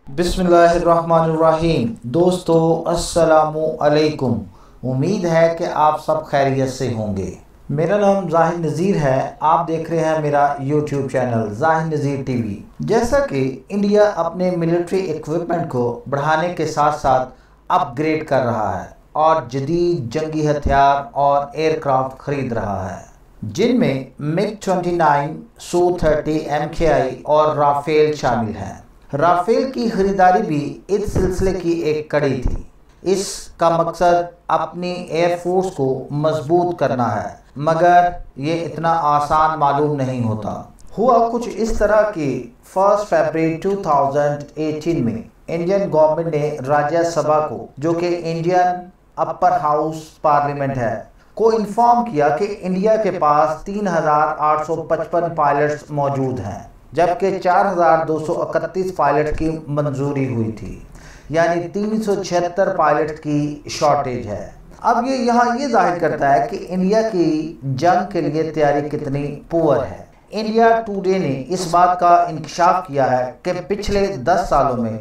बिस्मिल्लाहिर्रहमानिर्रहीम। दोस्तों अस्सलामु अलैकुम। उम्मीद है कि आप सब खैरियत से होंगे। मेरा नाम जाहिद नज़ीर है। आप देख रहे हैं मेरा यूट्यूब चैनल जाहिद नज़ीर टीवी। जैसा कि इंडिया अपने मिलिट्री इक्विपमेंट को बढ़ाने के साथ साथ अपग्रेड कर रहा है और जदीद जंगी हथियार और एयरक्राफ्ट खरीद रहा है, जिनमें MiG-29, Su-30 MKI और राफेल शामिल हैं। राफेल की खरीदारी भी इस सिलसिले की एक कड़ी थी। इसका मकसद अपनी एयरफोर्स को मजबूत करना है, मगर ये इतना आसान मालूम नहीं होता। हुआ कुछ इस तरह कि 1 फरवरी 2018 में इंडियन गवर्नमेंट ने राज्यसभा को, जो कि इंडियन अपर हाउस पार्लियामेंट है, को इन्फॉर्म किया कि इंडिया के पास 3855 पायलट्स मौजूद हैं, जबकि 4231 पायलट की मंजूरी हुई थी, यानी 376 पायलट की शॉर्टेज है। अब ये यहाँ ये जाहिर करता है कि इंडिया की जंग के लिए तैयारी कितनी पुअर है। इंडिया टुडे ने इस बात का इंकशाफ किया है कि पिछले 10 सालों में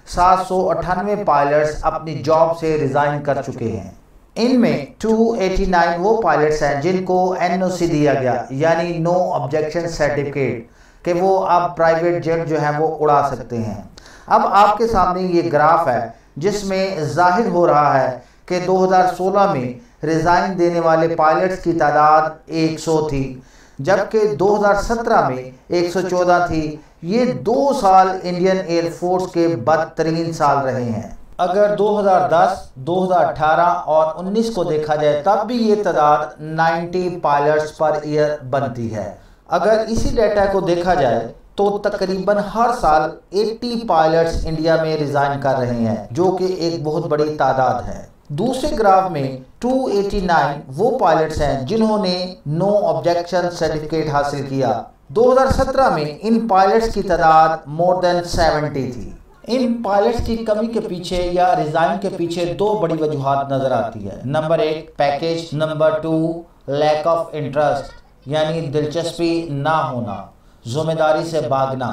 798 पायलट्स अपनी जॉब से रिजाइन कर चुके हैं। इनमें 289 वो पायलट्स हैं जिनको NOC दिया गया, यानी नो ऑब्जेक्शन सर्टिफिकेट, कि वो अब प्राइवेट जेट जो है वो उड़ा सकते हैं। अब आपके सामने ये ग्राफ है जिसमें जाहिर हो रहा है कि 2016 में रिजाइन देने वाले पायलट्स की तादाद 100 थी, जबकि 2017 में 114 थी। ये 2 साल इंडियन एयरफोर्स के बदतरीन साल रहे हैं। अगर 2010, 2018 और 19 को देखा जाए तब भी ये तादाद 90 पायलट्स पर ईयर बनती है। अगर इसी डेटा को देखा जाए तो तकरीबन हर साल 80 पायलट्स इंडिया में रिजाइन कर रहे हैं, जो कि एक बहुत बड़ी तादाद है। दूसरे ग्राफ में 289 वो पायलट्स हैं जिन्होंने नो ऑब्जेक्शन सर्टिफिकेट हासिल किया। 2017 में इन पायलट्स की तादाद मोर देन 70 थी। इन पायलट्स की कमी के पीछे या रिजाइन के पीछे 2 बड़ी वजूहात नजर आती है। Number 1 package, number 2 lack of interest, यानी दिलचस्पी ना होना, जिम्मेदारी से भागना।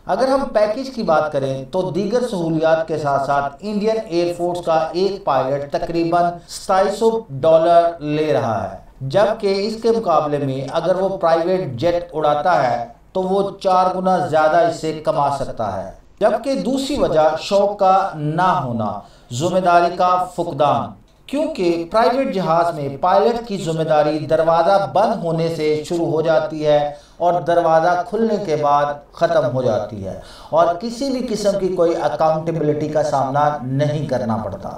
अगर हम पैकेज की बात करें तो दीगर सहूलियात के साथ साथ इंडियन एयरफोर्स का एक पायलट तकरीबन $2700 ले रहा है, जबकि इसके मुकाबले में अगर वो प्राइवेट जेट उड़ाता है तो वो 4 गुना ज्यादा इससे कमा सकता है। जबकि दूसरी वजह शौक का ना होना, जिम्मेदारी का फुकदान, क्योंकि प्राइवेट जहाज में पायलट की जिम्मेदारी दरवाज़ा बंद होने से शुरू हो जाती है और दरवाज़ा खुलने के बाद ख़त्म हो जाती है और किसी भी किस्म की कोई अकाउंटेबिलिटी का सामना नहीं करना पड़ता।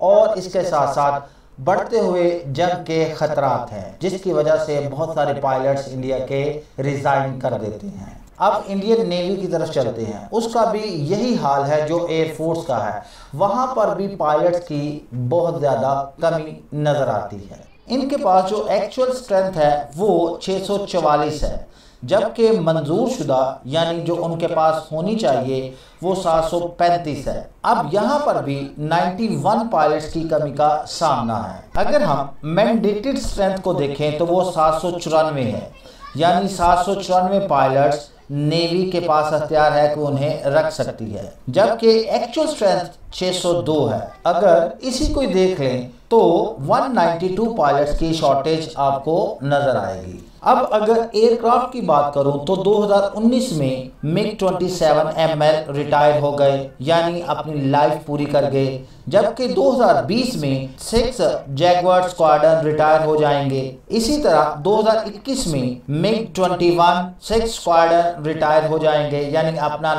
और इसके साथ साथ बढ़ते हुए जंग के ख़तरात हैं, जिसकी वजह से बहुत सारे पायलट्स इंडिया के रिज़ाइन कर देते हैं। अब इंडियन नेवी की तरफ चलते हैं, उसका भी यही हाल है जो एयरफोर्स का है। वहां पर भी पायलट्स की बहुत ज़्यादा कमी नज़र आती है। इनके पास जो एक्चुअल स्ट्रेंथ है वो 644 है, जबकि मंजूर शुदा यानी जो उनके पास होनी चाहिए वो 735 है। अब यहाँ पर भी 91 पायलट्स की कमी का सामना है। अगर हम मैंडेटेड स्ट्रेंथ को देखें तो वो 794 है, यानी 794 पायलट्स नेवी के पास हथियार है कि उन्हें रख सकती है, जबकि एक्चुअल स्ट्रेंथ 602 है। अगर इसी को देख लें तो 192 पायलट्स की शॉर्टेज आपको नजर आएगी। अब अगर एयरक्राफ्ट की बात करूं तो 2019 में MiG-27 ML रिटायर हो गए, यानी अपनी लाइफ पूरी कर गए, जबकि 2020 में 6 जैगुआर स्क्वाड्रन रिटायर हो जाएंगे। इसी तरह 2021 में MiG-21 6 स्क्वाड्रन रिटायर हो जाएंगे, यानी अपना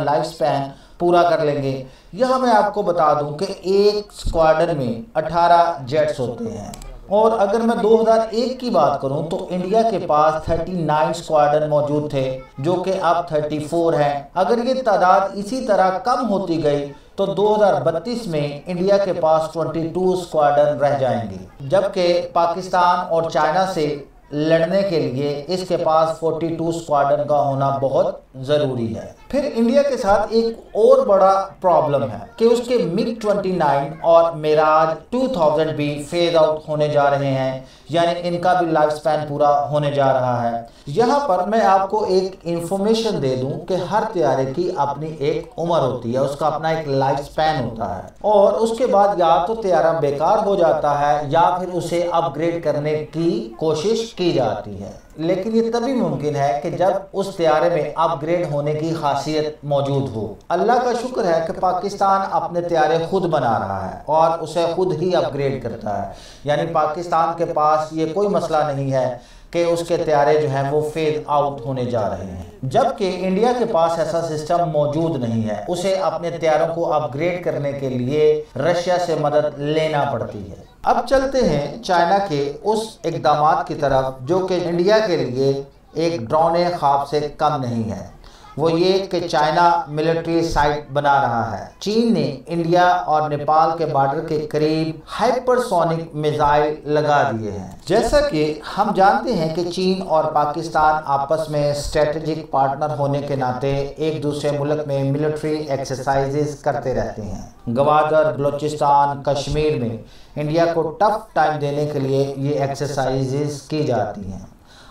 लाइफ स्पैन पूरा कर लेंगे। यह मैं आपको बता दूं कि एक स्क्वाड्रन में 18 जेट्स होते हैं। और अगर मैं 2001 की बात करूं तो इंडिया के पास 39 स्क्वाड्रन मौजूद थे, जो कि अब 34 हैं। अगर ये तादाद इसी तरह कम होती गई तो 2032 में इंडिया के पास 22 स्क्वाड्रन रह जाएंगे, जबकि पाकिस्तान और चाइना से लड़ने के लिए इसके पास 42 स्क्वाड्रन का होना बहुत ज़रूरी है। फिर इंडिया के साथ एक और बड़ा प्रॉब्लम है कि उसके मिग 29 और मिराज 2000 भी फेज आउट होने जा रहे हैं, यानी इनका भी लाइफ स्पैन पूरा होने जा रहा है। यहाँ पर मैं आपको एक इंफॉर्मेशन दे दूं कि हर तैयारे की अपनी एक उम्र होती है, उसका अपना एक लाइफ स्पैन होता है और उसके बाद या तो तैयारा बेकार हो जाता है या फिर उसे अपग्रेड करने की कोशिश की जाती है। लेकिन ये तभी मुमकिन है कि जब उस तैयारे में अपग्रेड होने की खासियत मौजूद हो। अल्लाह का शुक्र है कि पाकिस्तान अपने तैयारे खुद बना रहा है और उसे खुद ही अपग्रेड करता है, यानी पाकिस्तान के पास ये कोई मसला नहीं है कि उसके तैयारे जो हैं वो फेज आउट होने जा रहे हैं। जबकि इंडिया के पास ऐसा सिस्टम मौजूद नहीं है, उसे अपने तैयारों को अपग्रेड करने के लिए रशिया से मदद लेना पड़ती है। अब चलते हैं चाइना के उस इकदामात की तरफ जो कि इंडिया के लिए एक डरावने ख्वाब से कम नहीं है। वो ये कि चाइना मिलिट्री साइट बना रहा है। चीन ने इंडिया और नेपाल के बॉर्डर के करीब हाइपरसोनिक मिसाइल लगा दिए हैं। जैसा कि हम जानते हैं कि चीन और पाकिस्तान आपस में स्ट्रेटेजिक पार्टनर होने के नाते एक दूसरे मुल्क में मिलिट्री एक्सरसाइजेस करते रहते हैं। गवादर, बलूचिस्तान, कश्मीर में इंडिया को टफ टाइम देने के लिए ये एक्सरसाइजेस की जाती हैं।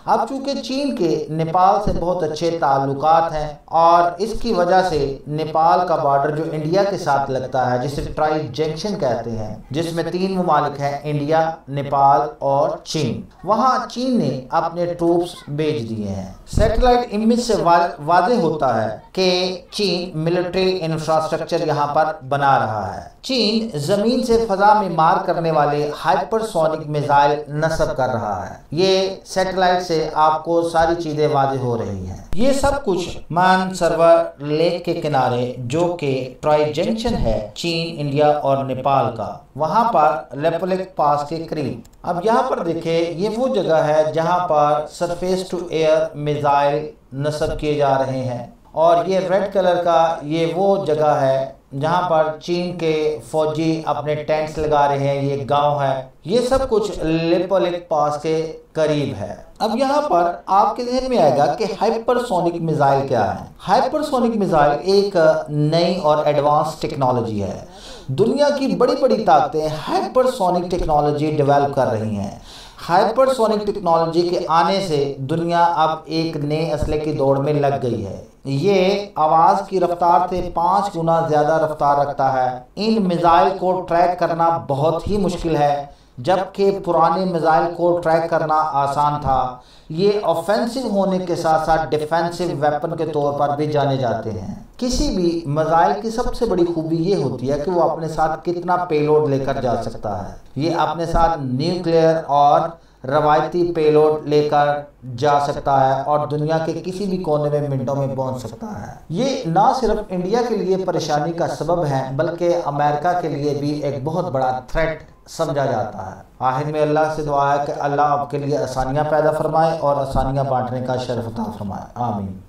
अब चूंकि चीन के नेपाल से बहुत अच्छे ताल्लुकात हैं और इसकी वजह से नेपाल का बॉर्डर जो इंडिया के साथ लगता है, जिसे ट्राई जंक्शन कहते हैं, जिसमें 3 ममालिक हैं, इंडिया, नेपाल और चीन, वहां चीन ने अपने ट्रूप्स भेज दिए हैं। सैटेलाइट इमेज से वाज़ेह होता है कि चीन मिलिट्री इंफ्रास्ट्रक्चर यहाँ पर बना रहा है। चीन जमीन से फजा में मार करने वाले हाइपरसोनिक मिसाइल नस्ब कर रहा है। ये सैटेलाइट से आपको सारी चीजें वाज़ेह हो रही हैं। ये सब कुछ मानसरोवर लेक के किनारे जो कि ट्राई जंक्शन है चीन, इंडिया और नेपाल का, वहां पर लेपोलेक पास के करीब। अब यहाँ पर देखिए, ये वो जगह है जहाँ पर सरफेस टू एयर मिसाइल नस्ब किए जा रहे हैं और ये रेड कलर का ये वो जगह है जहाँ पर चीन के फौजी अपने टेंट्स लगा रहे हैं। ये गांव है, ये सब कुछ लेपोलेक पास के करीब है। अब यहाँ पर आपके ध्यान में आएगा कि हाइपरसोनिक मिसाइल क्या है। हाइपरसोनिक मिसाइल एक नई और एडवांस टेक्नोलॉजी है। दुनिया की बड़ी बड़ी ताकतें हाइपरसोनिक टेक्नोलॉजी डेवलप कर रही हैं। हाइपरसोनिक टेक्नोलॉजी के आने से दुनिया अब एक नए असले की दौड़ में लग गई है। ये आवाज़ की रफ्तार से 5 गुना ज़्यादा रफ्तार रखता है। इन मिसाइल को ट्रैक करना बहुत ही मुश्किल है, जबकि पुराने मिसाइल को ट्रैक करना आसान था। ये ऑफेंसिव होने के साथ साथ डिफेंसिव वेपन के तौर पर भी जाने जाते हैं। किसी भी मिसाइल की सबसे बड़ी खूबी ये होती है कि वो अपने साथ कितना पेलोड लेकर जा सकता है। ये अपने साथ न्यूक्लियर और रवायती पेलोड लेकर जा सकता है और दुनिया के किसी भी कोने में मिनटों में पहुंच सकता है। ये ना सिर्फ इंडिया के लिए परेशानी का सबब है, बल्कि अमेरिका के लिए भी एक बहुत बड़ा थ्रेट समझा जाता है। आखिर में अल्लाह से दुआ है कि अल्लाह आपके लिए आसानियाँ पैदा फरमाए और आसानियाँ बांटने का शर्फ अता फरमाए। आमीन।